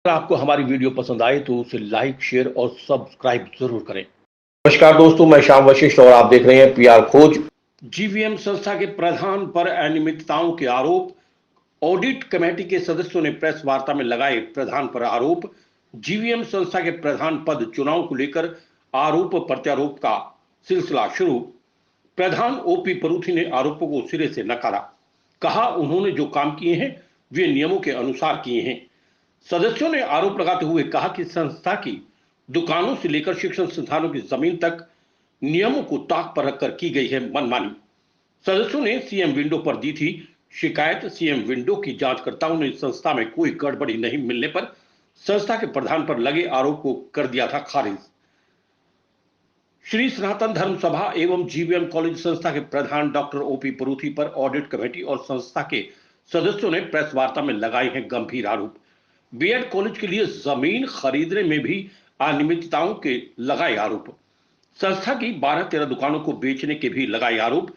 अगर आपको हमारी वीडियो पसंद आए तो उसे लाइक, शेयर और सब्सक्राइब जरूर करें। नमस्कार दोस्तों, मैं श्याम वशिष्ठ और आप देख रहे हैं पीआर खोज। जीवीएम संस्था के प्रधान पर अनियमितताओं के आरोप। ऑडिट कमेटी के सदस्यों ने प्रेस वार्ता में लगाए प्रधान पर आरोप। जीवीएम संस्था के प्रधान पद चुनाव को लेकर आरोप प्रत्यारोप का सिलसिला शुरू। प्रधान ओपी परूथी ने आरोपों को सिरे से नकारा। कहा उन्होंने जो काम किए हैं वे नियमों के अनुसार किए हैं। सदस्यों ने आरोप लगाते हुए कहा कि संस्था की दुकानों से लेकर शिक्षण संस्थानों की जमीन तक नियमों को ताक पर रखकर की गई है मनमानी। सदस्यों ने सीएम विंडो पर दी थी शिकायत। सीएम विंडो की जांचकर्ताओं ने संस्था में कोई गड़बड़ी नहीं मिलने पर संस्था के प्रधान पर लगे आरोप को कर दिया था खारिज। श्री सनातन धर्म सभा एवं जीवीएम कॉलेज संस्था के प्रधान डॉक्टर ओपी परूथी पर ऑडिट कमेटी और संस्था के सदस्यों ने प्रेस वार्ता में लगाए हैं गंभीर आरोप। बीएड कॉलेज के लिए जमीन खरीदने में भी अनियमितताओं के लगाए आरोप। संस्था की 12-13 दुकानों को बेचने के भी लगाए आरोप।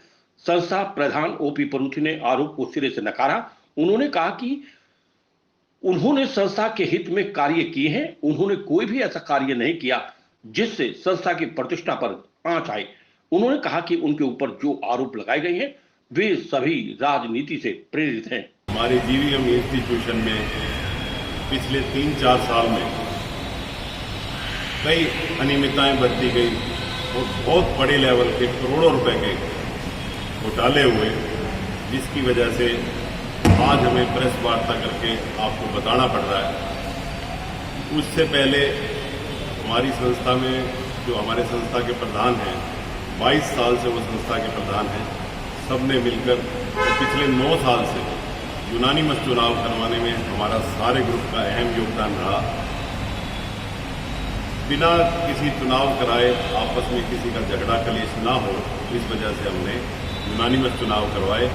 संस्था प्रधान ओपी परूथी ने आरोप को सिरे से नकारा। उन्होंने कहा कि उन्होंने संस्था के हित में कार्य किए हैं। उन्होंने कोई भी ऐसा कार्य नहीं किया जिससे संस्था की प्रतिष्ठा पर आंच आए। उन्होंने कहा कि उनके ऊपर जो आरोप लगाए गए हैं वे सभी राजनीति से प्रेरित हैं। हमारे जीवीएम इंस्टीट्यूशन में पिछले 3-4 साल में कई अनियमितताएं बरती गई और बहुत बड़े लेवल के करोड़ों रुपए के घोटाले हुए, जिसकी वजह से आज हमें प्रेस वार्ता करके आपको बताना पड़ रहा है। उससे पहले हमारी संस्था में जो हमारे संस्था के प्रधान हैं, 22 साल से वो संस्था के प्रधान हैं, सबने मिलकर पिछले 9 साल से यूनानिमस चुनाव करवाने में हमारा सारे ग्रुप का अहम योगदान रहा। बिना किसी चुनाव कराए आपस में किसी का झगड़ा कलेश ना हो, इस वजह से हमने यूनानिमस चुनाव करवाए।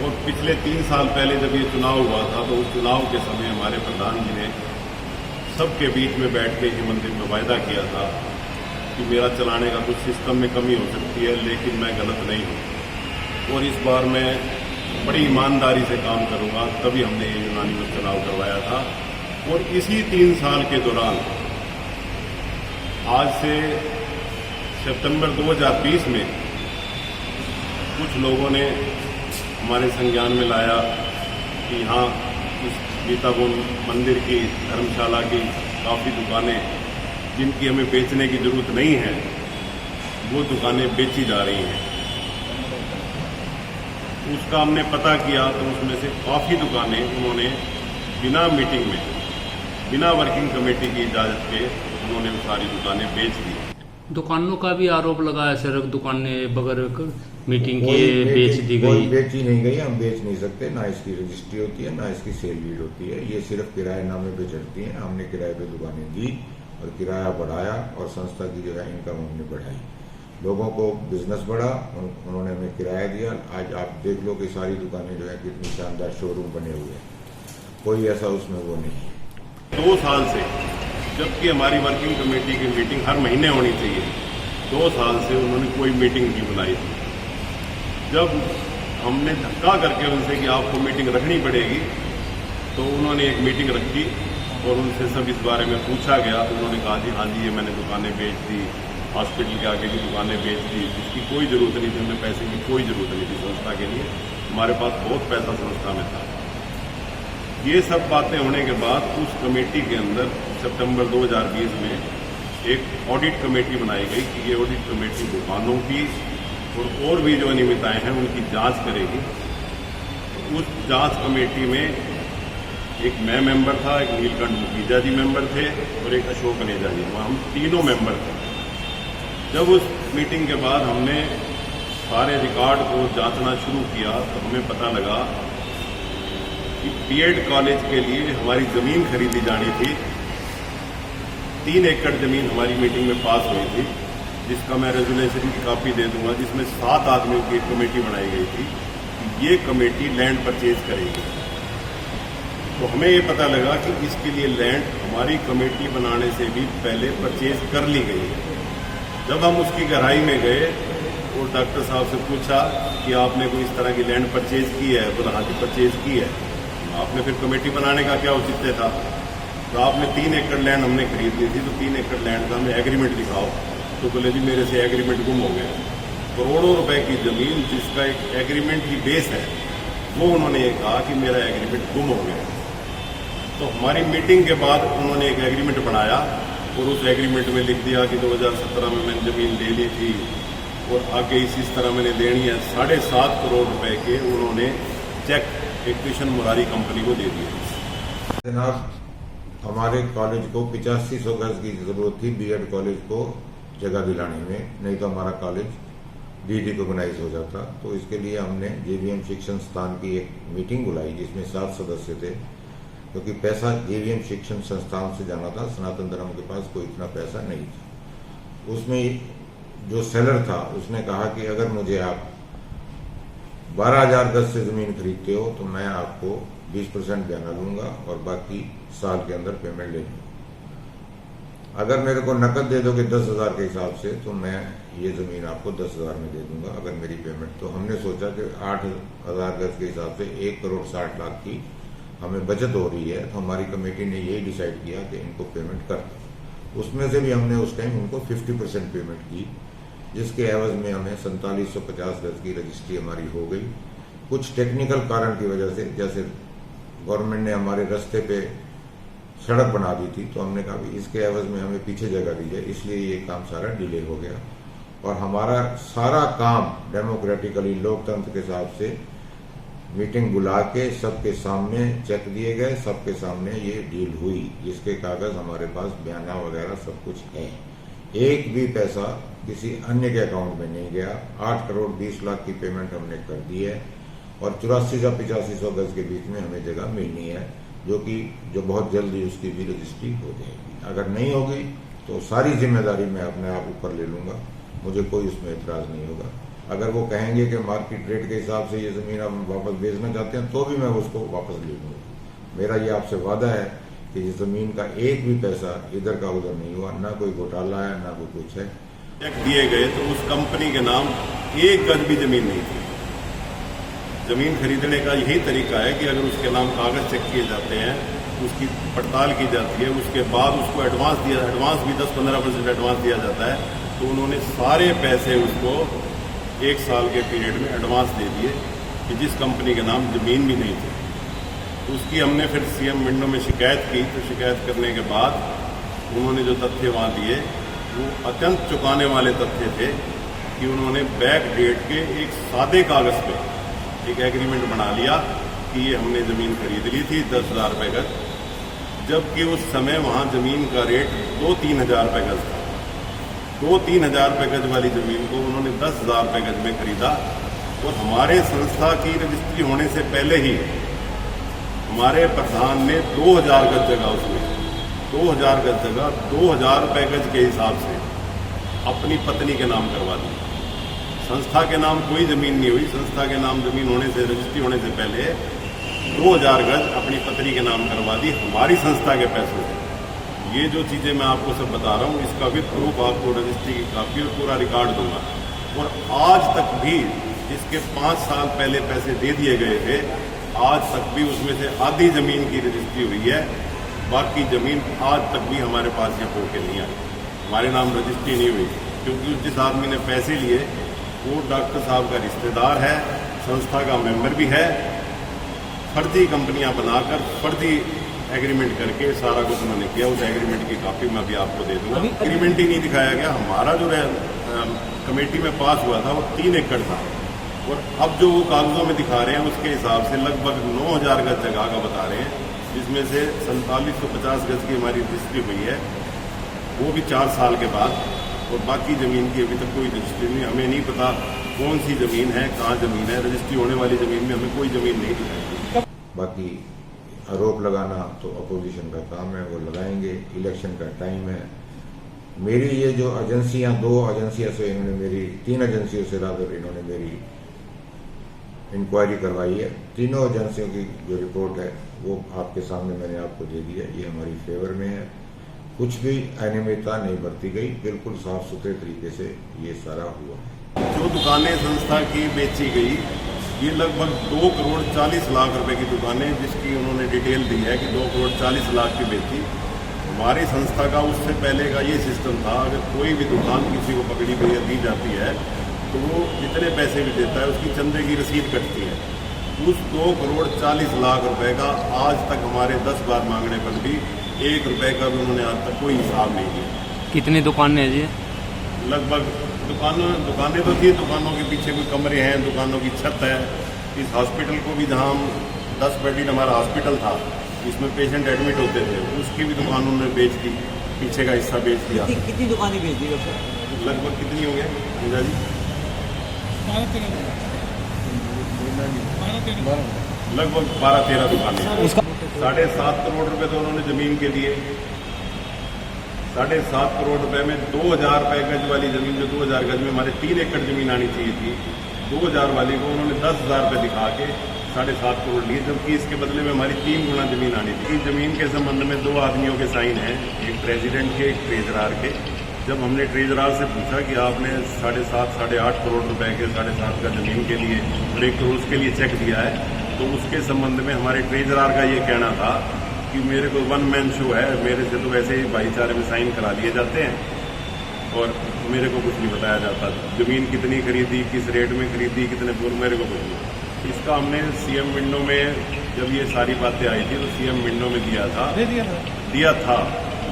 और पिछले 3 साल पहले जब ये चुनाव हुआ था तो उस चुनाव के समय हमारे प्रधान जी ने सबके बीच में बैठ के ये मंदिर में वायदा किया था कि मेरा चलाने का कुछ सिस्टम में कमी हो सकती है, लेकिन मैं गलत नहीं हूँ और इस बार मैं बड़ी ईमानदारी से काम करूंगा। तभी हमने ये यूनानिमस चुनाव करवाया था। और इसी 3 साल के दौरान आज से सितंबर 2020 में कुछ लोगों ने हमारे संज्ञान में लाया कि यहाँ इस गीताबोन मंदिर की धर्मशाला की काफ़ी दुकानें जिनकी हमें बेचने की जरूरत नहीं है, वो दुकानें बेची जा रही हैं। उसका हमने पता किया तो उसमें से काफ़ी दुकानें उन्होंने बिना मीटिंग में, बिना वर्किंग कमेटी की इजाज़त के उन्होंने सारी दुकानें बेच दी। दुकानों का भी आरोप लगाया सर, दुकानें बगैर मीटिंग के बेच दी गई। बेची नहीं गई, हम बेच नहीं सकते, ना इसकी रजिस्ट्री होती है ना इसकी सेल डीड होती है। ये सिर्फ किराएनामे पे चलती हैं। हमने किराए पे दुकानें दी और किराया बढ़ाया और संस्था की जो है इनकम हमने बढ़ाई। लोगों को बिजनेस बढ़ा, उन्होंने हमें किराया दिया। आज आप देख लो कि सारी दुकानें जो है कितनी शानदार शोरूम बने हुए हैं, कोई ऐसा उसमें वो नहीं है। 2 साल से, जबकि हमारी वर्किंग कमेटी की मीटिंग हर महीने होनी चाहिए, 2 साल से उन्होंने कोई मीटिंग नहीं बुलाई। जब हमने धक्का करके उनसे कि आपको मीटिंग रखनी पड़ेगी, तो उन्होंने एक मीटिंग रखी और उनसे सब इस बारे में पूछा गया। तो उन्होंने कहा जी हाँ जी, ये मैंने दुकानें बेच दी, हॉस्पिटल के आगे की दुकानें बेच दी, इसकी कोई ज़रूरत नहीं थी, हमें पैसे की कोई ज़रूरत नहीं थी संस्था के लिए, हमारे पास बहुत पैसा संस्था में था। ये सब बातें होने के बाद उस कमेटी के अंदर सितंबर 2020 में एक ऑडिट कमेटी बनाई गई कि ये ऑडिट कमेटी दुकानों की और भी जो अनियमितताएं हैं उनकी जांच करेगी। उस जांच कमेटी में एक मैं मेंबर था, एक नीलकंठ मुखीजा जी मेंबर थे और एक अशोक अनेजा जी, हम तीनों मेंबर थे। जब उस मीटिंग के बाद हमने सारे रिकॉर्ड को जांचना शुरू किया तो हमें पता लगा कि बीएड कॉलेज के लिए हमारी जमीन खरीदी जानी थी। 3 एकड़ जमीन हमारी मीटिंग में पास हुई थी, जिसका मैं रेजोल्यूशन की कॉपी दे दूंगा, जिसमें 7 आदमियों की एक कमेटी बनाई गई थी कि ये कमेटी लैंड परचेज करेगी। तो हमें ये पता लगा कि इसके लिए लैंड हमारी कमेटी बनाने से भी पहले परचेज कर ली गई है। जब हम उसकी गहराई में गए और डॉक्टर साहब से पूछा कि आपने कोई इस तरह की लैंड परचेज की है, बोला हाँ जी परचेज की है। आपने फिर कमेटी बनाने का क्या औचित्य था? तो आपने 3 एकड़ लैंड हमने खरीद ली थी, तो 3 एकड़ लैंड का हमें एग्रीमेंट दिखाओ। तो बोले जी मेरे से एग्रीमेंट गुम हो गया। करोड़ों रुपए की जमीन जिसका एक एग्रीमेंट ही बेस है, वो उन्होंने ये कहा कि मेरा एग्रीमेंट गुम हो गया। तो हमारी मीटिंग के बाद उन्होंने एक एग्रीमेंट बनाया और उस एग्रीमेंट में लिख दिया कि 2017 में मैंने ज़मीन ले ली थी और आगे इसी तरह मैंने देनी है। 7.5 करोड़ रुपए के उन्होंने चेक एक कृष्ण मुरारी कंपनी को दे दिए। जनाब, हमारे कॉलेज को 8500 गज की जरूरत थी बीएड कॉलेज को जगह दिलाने में, नहीं तो हमारा कॉलेज डिरिकॉग्नाइज हो जाता। तो इसके लिए हमने जेवीएम शिक्षण संस्थान की एक मीटिंग बुलाई जिसमें 7 सदस्य थे, क्योंकि पैसा जेवीएम शिक्षण संस्थान से जाना था, सनातन धर्म के पास कोई इतना पैसा नहीं था। उसमें जो सेलर था उसने कहा कि अगर मुझे आप 12,000 गज से जमीन खरीदते हो तो मैं आपको 20% ब्याना लूंगा और बाकी साल के अंदर पेमेंट ले लूंगा। अगर मेरे को नकद दे दोगे 10,000 के हिसाब से तो मैं ये जमीन आपको 10,000 में दे दूंगा अगर मेरी पेमेंट। तो हमने सोचा कि 8,000 गज के हिसाब से 1,60,00,000 की हमें बचत हो रही है, तो हमारी कमेटी ने यही डिसाइड किया कि इनको पेमेंट कर दो। उसमें से भी हमने उस टाइम उनको 50% पेमेंट की, जिसके एवज में हमें 4750 गज की रजिस्ट्री हमारी हो गई। कुछ टेक्निकल कारण की वजह से, जैसे गवर्नमेंट ने हमारे रास्ते पे सड़क बना दी थी, तो हमने कहा कि इसके एवज में हमें पीछे जगह दी जाए, इसलिए ये काम सारा डिले हो गया। और हमारा सारा काम डेमोक्रेटिकली लोकतंत्र के हिसाब से मीटिंग बुला के सबके सामने चेक दिए गए, सबके सामने ये डील हुई, जिसके कागज हमारे पास बयाना वगैरह सब कुछ है। एक भी पैसा किसी अन्य के अकाउंट में नहीं गया। 8 करोड़ 20 लाख की पेमेंट हमने कर दी है और 84 या 8500 गज के बीच में हमें जगह मिलनी है, जो बहुत जल्दी उसकी भी रजिस्ट्री हो जाएगी। अगर नहीं होगी तो सारी जिम्मेदारी मैं अपने आप ऊपर ले लूंगा, मुझे कोई उसमें इतराज नहीं होगा। अगर वो कहेंगे कि मार्केट रेट के हिसाब से ये जमीन आप वापस बेचना चाहते हैं तो भी मैं उसको वापस ले लूंगा। मेरा ये आपसे वादा है कि इस जमीन का एक भी पैसा इधर का उधर नहीं हुआ, ना कोई घोटाला है ना कोई कुछ है। चेक दिए गए तो उस कंपनी के नाम 1 गज भी जमीन नहीं थी। जमीन खरीदने का यही तरीका है कि अगर उसके नाम कागज चेक किए जाते हैं, उसकी पड़ताल की जाती है, उसके बाद उसको एडवांस भी 10-15% एडवांस दिया जाता है। तो उन्होंने सारे पैसे उसको 1 साल के पीरियड में एडवांस दे दिए कि जिस कंपनी के नाम जमीन भी नहीं थी। तो उसकी हमने फिर सीएम विंडो में शिकायत की। तो शिकायत करने के बाद उन्होंने जो तथ्य वहाँ दिए वो अत्यंत चौंकाने वाले तथ्य थे कि उन्होंने बैक डेट के एक सादे कागज पे एक एग्रीमेंट बना लिया कि ये हमने ज़मीन खरीद ली थी 10,000 रुपये गज, जबकि उस समय वहाँ ज़मीन का रेट 2-3 हज़ार रुपये गज था। 2-3 हज़ार रुपये गज वाली ज़मीन को उन्होंने 10,000 रुपये गज में खरीदा। और हमारे संस्था की रजिस्ट्री होने से पहले ही हमारे प्रधान ने 2,000 गज जगह, उसमें 2,000 गज जगह 2,000 रुपये गज के हिसाब से अपनी पत्नी के नाम करवा दी। संस्था के नाम कोई ज़मीन नहीं हुई। संस्था के नाम ज़मीन होने से, रजिस्ट्री होने से पहले 2,000 गज अपनी पत्नी के नाम करवा दी हमारी संस्था के पैसों से। ये जो चीज़ें मैं आपको सब बता रहा हूँ, इसका भी प्रूफ आपको रजिस्ट्री की कापी और पूरा रिकॉर्ड दूंगा। और आज तक भी जिसके 5 साल पहले पैसे दे दिए गए थे, आज तक भी उसमें से आधी ज़मीन की रजिस्ट्री हुई है, बाकी ज़मीन आज तक भी हमारे पास यहाँ होके नहीं आई, हमारे नाम रजिस्ट्री नहीं हुई। क्योंकि जिस आदमी ने पैसे लिए वो डॉक्टर साहब का रिश्तेदार है, संस्था का मेंबर भी है। फर्जी कंपनियां बनाकर फर्जी एग्रीमेंट करके सारा कुछ उन्होंने किया। उस एग्रीमेंट की कापी मैं भी आपको दे दूंगा। एग्रीमेंट ही नहीं दिखाया गया। हमारा जो कमेटी में पास हुआ था वो 3 एकड़ था, और अब जो वो कागजों में दिखा रहे हैं उसके हिसाब से लगभग 9,000 गज जगह का बता रहे हैं, जिसमें से 4750 गज की हमारी रजिस्ट्री हुई है, वो भी 4 साल के बाद। और बाकी ज़मीन की अभी तक कोई रजिस्ट्री नहीं। हमें नहीं पता कौन सी ज़मीन है, कहाँ ज़मीन है। रजिस्ट्री होने वाली ज़मीन में हमें कोई ज़मीन नहीं दिखाई। बाकी आरोप लगाना तो अपोजिशन का काम है, वो लगाएंगे। इलेक्शन का टाइम है। मेरी ये जो एजेंसियां, 2 एजेंसियों से इन्होंने मेरी, 3 एजेंसियों से रादर इन्होंने मेरी इंक्वायरी करवाई है। तीनों एजेंसियों की जो रिपोर्ट है वो आपके सामने मैंने आपको दे दी है। ये हमारी फेवर में है, कुछ भी अनियमितता नहीं बरती गई, बिल्कुल साफ सुथरे तरीके से ये सारा हुआ है। जो दुकानें संस्था की बेची गई, ये लगभग 2 करोड़ 40 लाख रुपए की दुकानें, जिसकी उन्होंने डिटेल दी है कि 2 करोड़ 40 लाख की बेची। हमारी संस्था का उससे पहले का ये सिस्टम था, अगर कोई भी दुकान किसी को पकड़ी गई या दी जाती है तो वो जितने पैसे भी देता है उसकी चंदे की रसीद कटती है। उस 2,40,00,000 रुपए का आज तक हमारे 10 बार मांगने पर भी 1 रुपए का भी उन्होंने आज तक कोई हिसाब नहीं दिया। कितनी दुकानें हैं जी? लगभग दुकानें तो थी, दुकानों के पीछे कोई कमरे हैं, दुकानों की छत है। इस हॉस्पिटल को भी, जहाँ हम 10 बेडेड हमारा हॉस्पिटल था, इसमें पेशेंट एडमिट होते थे, उसकी भी दुकान उन्होंने बेच दी, पीछे का हिस्सा बेच दिया। कितनी दुकानें बेच दी? लगभग कितनी हो गई अंजा जी? लगभग 12-13 दुकानें। 7.5 करोड़ रुपए तो उन्होंने जमीन के लिए, 7.5 करोड़ रुपए में 2,000 रुपए गज वाली जमीन, जो 2,000 गज में हमारे 3 एकड़ जमीन आनी चाहिए थी, 2,000 वाली को उन्होंने 10,000 रुपए दिखा के 7.5 करोड़ लिए, जबकि इसके बदले में हमारी 3 गुना जमीन आनी थी। इस जमीन के संबंध में 2 आदमियों के साइन हैं, एक प्रेसिडेंट के, एक ट्रेजरार के। जब हमने ट्रेजरार से पूछा कि आपने 7.5-8 करोड़ रुपए के 7.5 का जमीन के लिए और 1 करोड़ के लिए चेक दिया है, तो उसके संबंध में हमारे ट्रेजरार का ये कहना था कि मेरे को 1 मैन शो है, मेरे से तो वैसे ही भाईचारे में साइन करा लिए जाते हैं और मेरे को कुछ नहीं बताया जाता। जमीन कितनी खरीदी, किस रेट में खरीदी, कितने पूर्व, मेरे को कुछ नहीं। इसका हमने सीएम विंडो में, जब ये सारी बातें आई थी तो सीएम विंडो में दिया था,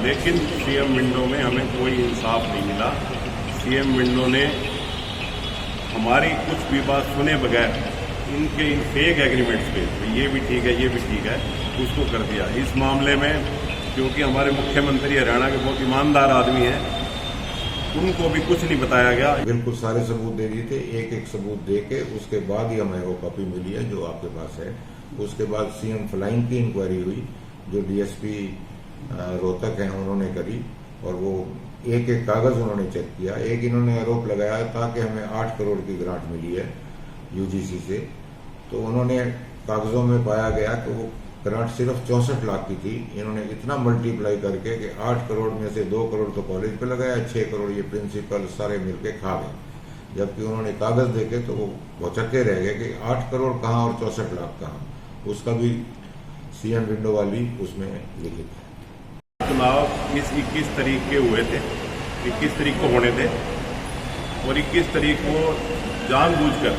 लेकिन सीएम विंडो में हमें कोई इंसाफ नहीं मिला। सीएम विंडो ने हमारी कुछ भी बात सुने बगैर इनके इन फेक एग्रीमेंट्स पे, तो ये भी ठीक है, ये भी ठीक है, उसको कर दिया। इस मामले में क्योंकि हमारे मुख्यमंत्री हरियाणा के बहुत ईमानदार आदमी हैं, उनको भी कुछ नहीं बताया गया। बिल्कुल सारे सबूत दे दिए थे, एक एक सबूत दे के उसके बाद ही हमें वो कॉपी मिली है जो आपके पास है। उसके बाद सीएम फ्लाइंग की इंक्वायरी हुई, जो डीएसपी रोहतक हैं उन्होंने करी, और वो एक एक कागज उन्होंने चेक किया। एक इन्होंने आरोप लगाया था कि हमें 8 करोड़ की ग्रांट मिली है यूजीसी से, तो उन्होंने कागजों में पाया गया कि वो ग्रांट सिर्फ 64 लाख की थी। इन्होंने इतना मल्टीप्लाई करके कि 8 करोड़ में से 2 करोड़ तो कॉलेज पे लगाया, 6 करोड़ ये प्रिंसिपल सारे मिलके खा गए। जबकि उन्होंने कागज देखे तो वो भौचक्के रह गए कि 8 करोड़ कहाँ और 64 लाख कहाँ। उसका भी सीएम विंडो वाली उसमें लिखित है। चुनाव इस 21 तारीख के हुए थे, 21 तारीख को होने थे, और 21 तारीख को जानबूझकर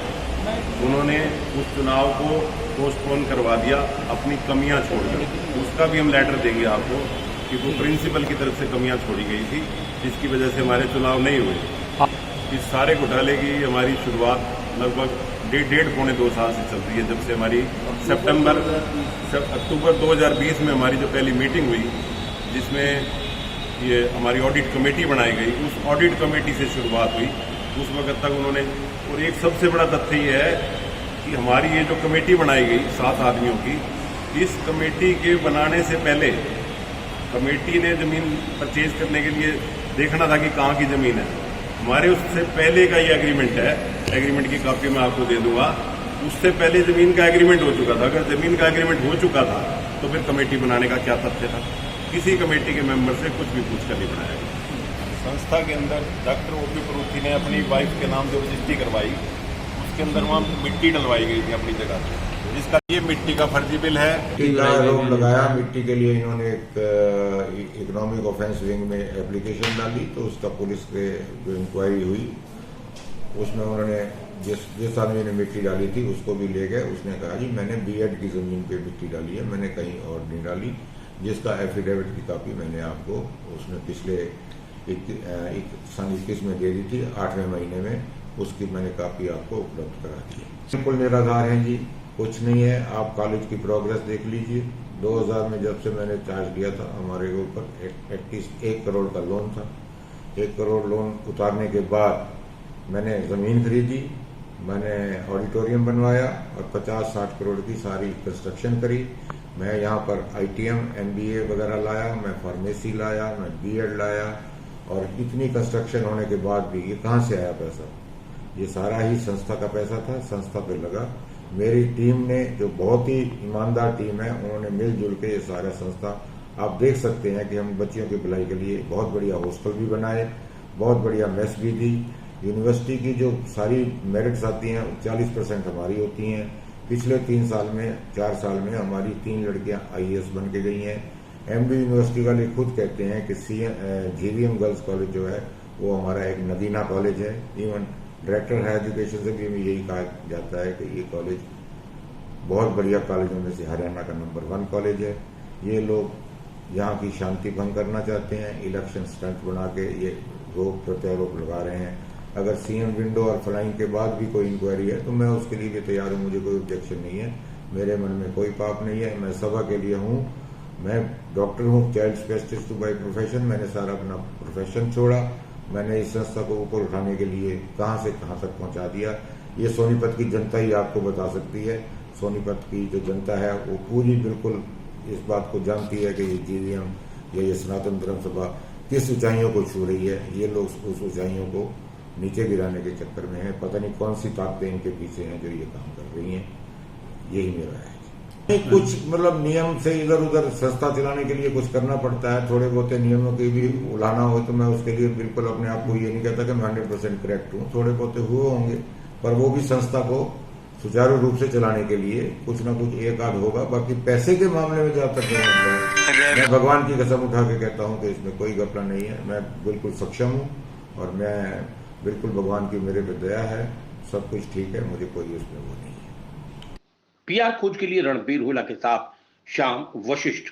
उन्होंने उस चुनाव को पोस्टपोन करवा दिया अपनी कमियां छोड़कर। उसका भी हम लेटर देंगे आपको कि वो प्रिंसिपल की तरफ से कमियां छोड़ी गई थी, जिसकी वजह से हमारे चुनाव नहीं हुए। इस सारे घोटाले की हमारी शुरुआत लगभग 1.5-2 साल से चल रही है, जब से हमारी अक्टूबर 2020 में हमारी जो पहली मीटिंग हुई, जिसमें ये हमारी ऑडिट कमेटी बनाई गई, उस ऑडिट कमेटी से शुरुआत हुई। उस वक्त तक उन्होंने, और एक सबसे बड़ा तथ्य ये है कि हमारी ये जो कमेटी बनाई गई 7 आदमियों की, इस कमेटी के बनाने से पहले कमेटी ने जमीन परचेज करने के लिए देखना था कि कहाँ की जमीन है। हमारे उससे पहले का ये एग्रीमेंट है, एग्रीमेंट की कॉपी मैं आपको दे दूंगा। उससे पहले जमीन का एग्रीमेंट हो चुका था। अगर जमीन का एग्रीमेंट हो चुका था तो फिर कमेटी बनाने का क्या तथ्य था? किसी कमेटी के मेंबर से कुछ भी पूछकर नहीं बनाया गया। संस्था के अंदर डॉक्टर ओपी परूथी ने अपनी वाइफ के नाम जो रजिस्ट्री करवाई, उसके अंदर वहाँ मिट्टी डलवाई गई थी अपनी जगह से, जिसका ये मिट्टी का फर्जी बिल है। मिट्टी का आरोप लगाया। मिट्टी के लिए इन्होंने एक इकोनॉमिक ऑफेंस विंग में एप्लीकेशन डाली, तो उसका पुलिस के जो इंक्वायरी हुई उसमें उन्होंने जिस आदमी ने मिट्टी डाली थी उसको भी ले गए। उसने कहा जी मैंने बीएड की जमीन पे मिट्टी डाली है, मैंने कहीं और नहीं डाली, जिसका एफिडेविट की कॉपी मैंने आपको उसमें पिछले 21 में दे दी थी, 8वें महीने में, उसकी मैंने कॉपी आपको उपलब्ध करा दी है। बिल्कुल निराधार हैं जी, कुछ नहीं है। आप कॉलेज की प्रोग्रेस देख लीजिए। 2000 में जब से मैंने चार्ज लिया था, हमारे ऊपर 1 करोड़ का लोन था। 1 करोड़ लोन उतारने के बाद मैंने जमीन खरीदी, मैंने ऑडिटोरियम बनवाया और 50-60 करोड़ की सारी कंस्ट्रक्शन करी। मैं यहाँ पर ITM, MBA वगैरह लाया, मैं फार्मेसी लाया, मैं बीएड लाया, और इतनी कंस्ट्रक्शन होने के बाद भी ये कहाँ से आया पैसा? ये सारा ही संस्था का पैसा था, संस्था पे लगा। मेरी टीम ने, जो बहुत ही ईमानदार टीम है, उन्होंने मिलजुल के ये सारा संस्था, आप देख सकते हैं कि हम बच्चियों की भलाई के लिए बहुत बढ़िया हॉस्टल भी बनाए, बहुत बढ़िया मेस भी दी। यूनिवर्सिटी की जो सारी मेरिट्स आती हैं 40% हमारी होती हैं। पिछले 4 साल में हमारी 3 लड़कियां IAS बन के गई हैं। एमडी यूनिवर्सिटी वाले खुद कहते हैं कि जीवीएम गर्ल्स कॉलेज जो है वो हमारा एक नगीना कॉलेज है। इवन डायरेक्टर हायर एजुकेशन से भी हमें यही कहा जाता है कि ये कॉलेज बहुत बढ़िया कॉलेजों में से हरियाणा का नंबर 1 कॉलेज है। ये लोग यहाँ की शांति भंग करना चाहते हैं, इलेक्शन स्टंट बना के ये रोक प्रत्यारोप लगा रहे हैं। अगर सीएम विंडो और फ्लाइंग के बाद भी कोई इंक्वायरी है तो मैं उसके लिए भी तैयार हूँ, मुझे कोई ऑब्जेक्शन नहीं है, मेरे मन में कोई पाप नहीं है, मैं सभा के लिए हूँ। मैं डॉक्टर हूँ, चाइल्ड स्पेशलिस्ट बाय प्रोफेशन, मैंने सारा अपना प्रोफेशन छोड़ा, मैंने इस संस्था को ऊपर उठाने के लिए कहां से कहां तक पहुंचा दिया, ये सोनीपत की जनता ही आपको बता सकती है। सोनीपत की जो जनता है वो पूरी बिल्कुल इस बात को जानती है कि ये जीवीएम या ये सनातन धर्म सभा किस ऊंचाइयों को छू रही है। ये लोग उस ऊंचाइयों को नीचे गिराने के चक्कर में है, पता नहीं कौन सी ताकतें इनके पीछे हैं जो ये काम कर रही हैं। यही मेरा है। कुछ मतलब नियम से इधर उधर संस्था चलाने के लिए कुछ करना पड़ता है, थोड़े बहुत नियमों के भी उलाना हो तो मैं उसके लिए बिल्कुल अपने आप को ये नहीं कहता कि मैं 100% करेक्ट हूँ, थोड़े बहुत हुए होंगे, पर वो भी संस्था को सुचारू रूप से चलाने के लिए कुछ ना कुछ एक आध होगा। बाकी पैसे के मामले में जहां तक मैं भगवान की कसम उठा के कहता हूँ कि इसमें कोई घपला नहीं है, मैं बिल्कुल सक्षम हूँ और मैं बिल्कुल भगवान की मेरे पे दया है, सब कुछ ठीक है, मुझे कोई उसमें वो नहीं है। पीआर खोज के लिए रणबीर हुला के साथ श्याम वशिष्ठ।